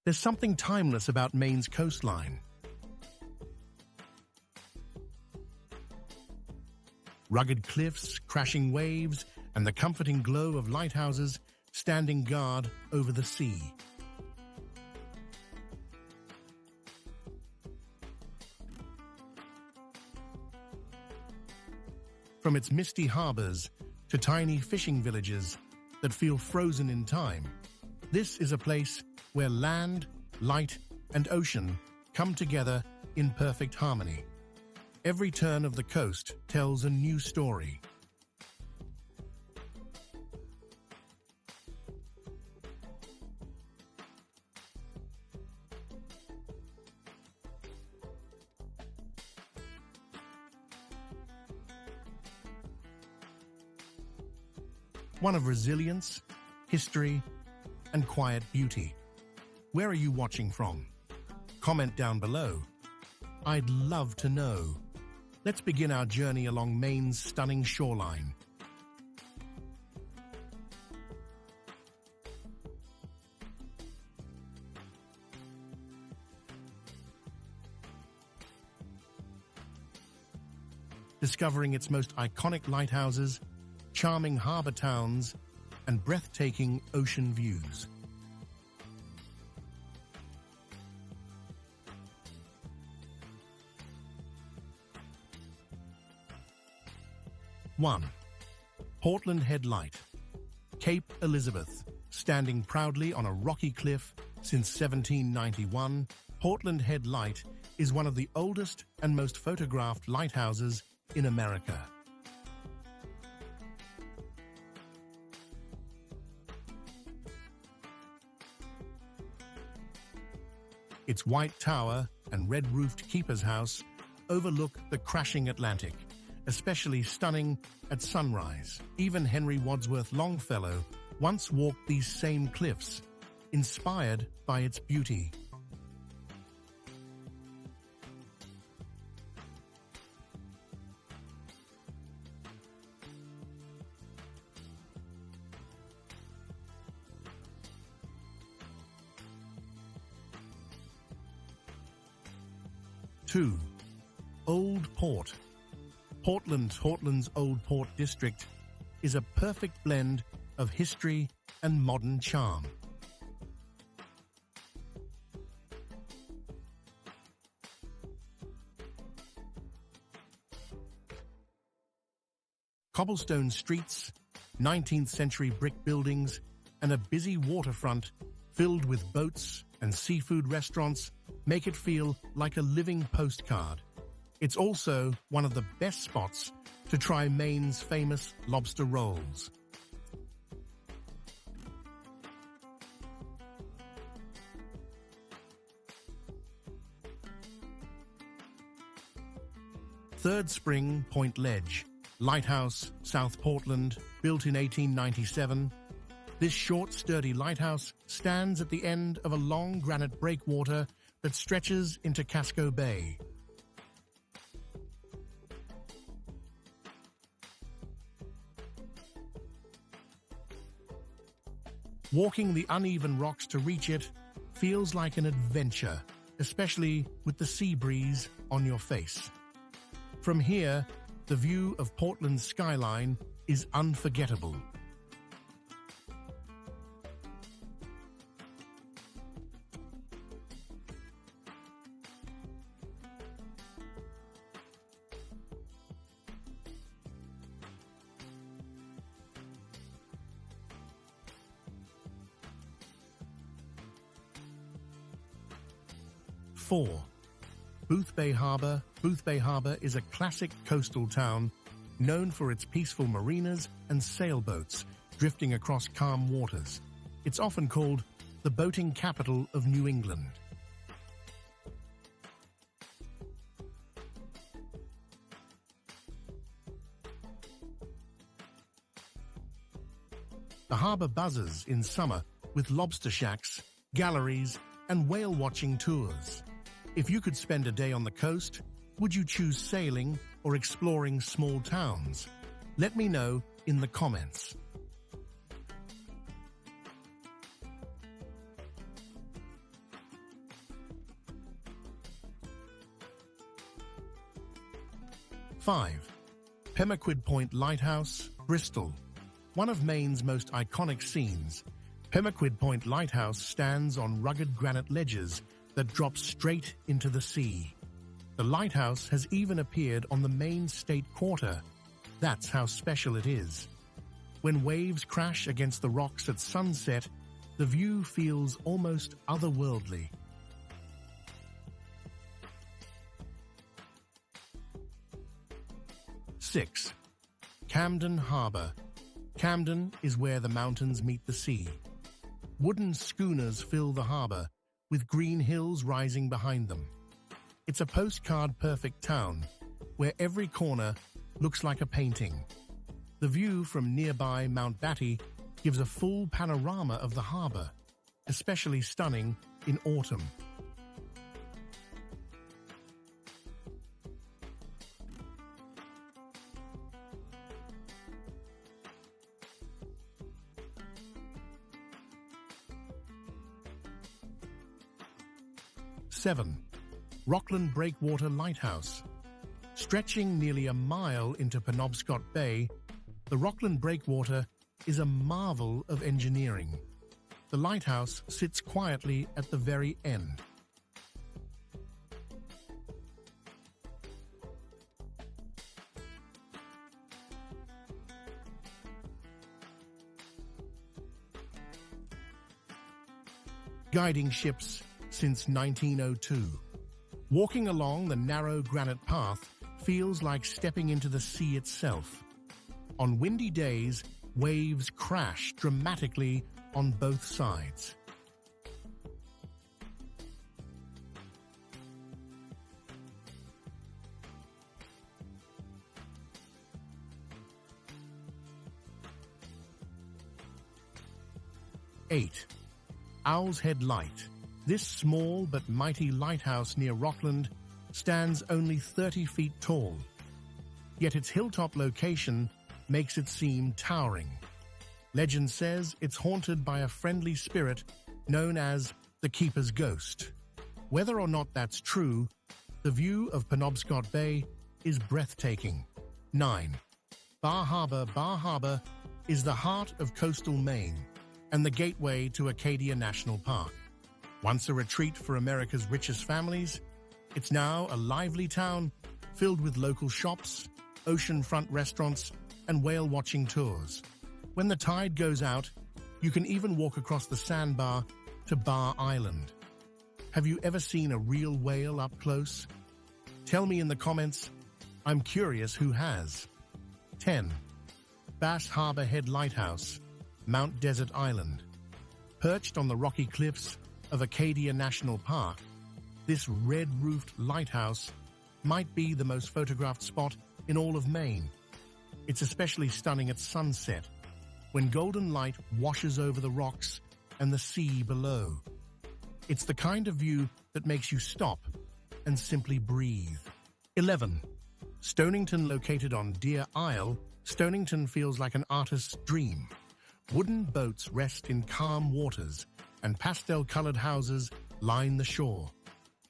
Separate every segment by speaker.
Speaker 1: There's something timeless about Maine's coastline. Rugged cliffs, crashing waves, and the comforting glow of lighthouses standing guard over the sea. From its misty harbors to tiny fishing villages that feel frozen in time, this is a place where land, light, and ocean come together in perfect harmony. Every turn of the coast tells a new story. One of resilience, history, and quiet beauty. Where are you watching from? Comment down below. I'd love to know. Let's begin our journey along Maine's stunning shoreline. Discovering its most iconic lighthouses, charming harbor towns, and breathtaking ocean views. One, Portland Head Light. Cape Elizabeth. Standing proudly on a rocky cliff since 1791, Portland Head Light is one of the oldest and most photographed lighthouses in America. Its white tower and red-roofed keeper's house overlook the crashing Atlantic, especially stunning at sunrise. Even Henry Wadsworth Longfellow once walked these same cliffs, inspired by its beauty. Two, Old Port. Portland's Old Port district is a perfect blend of history and modern charm. Cobblestone streets, 19th century brick buildings, and a busy waterfront filled with boats and seafood restaurants make it feel like a living postcard. It's also one of the best spots to try Maine's famous lobster rolls. Third Spring Point Ledge, Lighthouse, South Portland, built in 1897. This short, sturdy lighthouse stands at the end of a long granite breakwater that stretches into Casco Bay. Walking the uneven rocks to reach it feels like an adventure, especially with the sea breeze on your face. From here, the view of Portland's skyline is unforgettable. Four, Boothbay Harbor. Boothbay Harbor is a classic coastal town known for its peaceful marinas and sailboats drifting across calm waters. It's often called the boating capital of New England. The harbor buzzes in summer with lobster shacks, galleries, and whale-watching tours. If you could spend a day on the coast, would you choose sailing or exploring small towns? Let me know in the comments. 5. Pemaquid Point Lighthouse, Bristol. One of Maine's most iconic scenes, Pemaquid Point Lighthouse stands on rugged granite ledges that drop straight into the sea. The lighthouse has even appeared on the Maine State Quarter. That's how special it is. When waves crash against the rocks at sunset, the view feels almost otherworldly. Six. Camden Harbor. Camden is where the mountains meet the sea. Wooden schooners fill the harbor, with green hills rising behind them. It's a postcard-perfect town, where every corner looks like a painting. The view from nearby Mount Batty gives a full panorama of the harbor, especially stunning in autumn. Seven. Rockland Breakwater Lighthouse. Stretching nearly a mile into Penobscot Bay, the Rockland Breakwater is a marvel of engineering. The lighthouse sits quietly at the very end. Guiding ships since 1902. Walking along the narrow granite path feels like stepping into the sea itself. On windy days, waves crash dramatically on both sides. Eight. Owl's Head Light. This small but mighty lighthouse near Rockland stands only 30 feet tall. Yet its hilltop location makes it seem towering. Legend says it's haunted by a friendly spirit known as the Keeper's Ghost. Whether or not that's true, the view of Penobscot Bay is breathtaking. 9. Bar Harbor. Bar Harbor is the heart of coastal Maine and the gateway to Acadia National Park. Once a retreat for America's richest families, it's now a lively town filled with local shops, oceanfront restaurants, and whale-watching tours. When the tide goes out, you can even walk across the sandbar to Bar Island. Have you ever seen a real whale up close? Tell me in the comments. I'm curious who has. 10. Bass Harbor Head Lighthouse, Mount Desert Island. Perched on the rocky cliffs of Acadia National Park, this red-roofed lighthouse might be the most photographed spot in all of Maine. It's especially stunning at sunset, when golden light washes over the rocks and the sea below. It's the kind of view that makes you stop and simply breathe. 11. Stonington. Located on Deer Isle, Stonington feels like an artist's dream. Wooden boats rest in calm waters, and pastel-colored houses line the shore.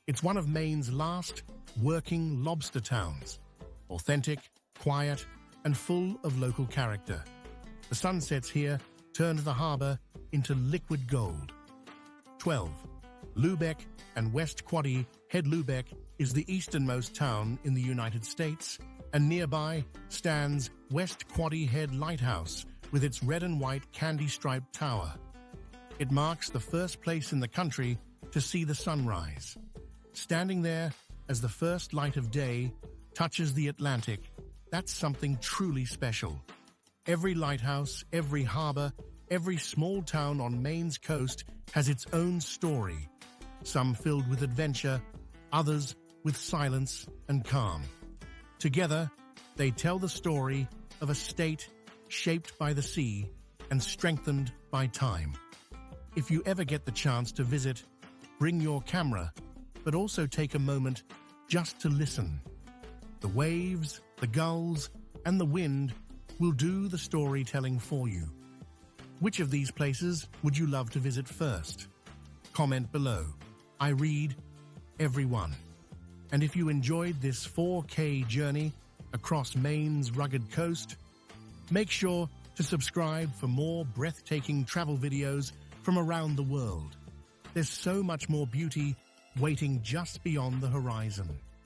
Speaker 1: It's one of Maine's last working lobster towns, authentic, quiet, and full of local character. The sunsets here turned the harbor into liquid gold. 12. Lubec and West Quoddy Head. Lubec is the easternmost town in the United States, and nearby stands West Quoddy Head Lighthouse with its red and white candy-striped tower. It marks the first place in the country to see the sunrise. Standing there as the first light of day touches the Atlantic, that's something truly special. Every lighthouse, every harbor, every small town on Maine's coast has its own story, some filled with adventure, others with silence and calm. Together, they tell the story of a state shaped by the sea and strengthened by time. If you ever get the chance to visit, bring your camera, but also take a moment just to listen. The waves, the gulls, and the wind will do the storytelling for you. Which of these places would you love to visit first? Comment below. I read every one. And if you enjoyed this 4K journey, across Maine's rugged coast. Make sure to subscribe for more breathtaking travel videos from around the world. There's so much more beauty waiting just beyond the horizon.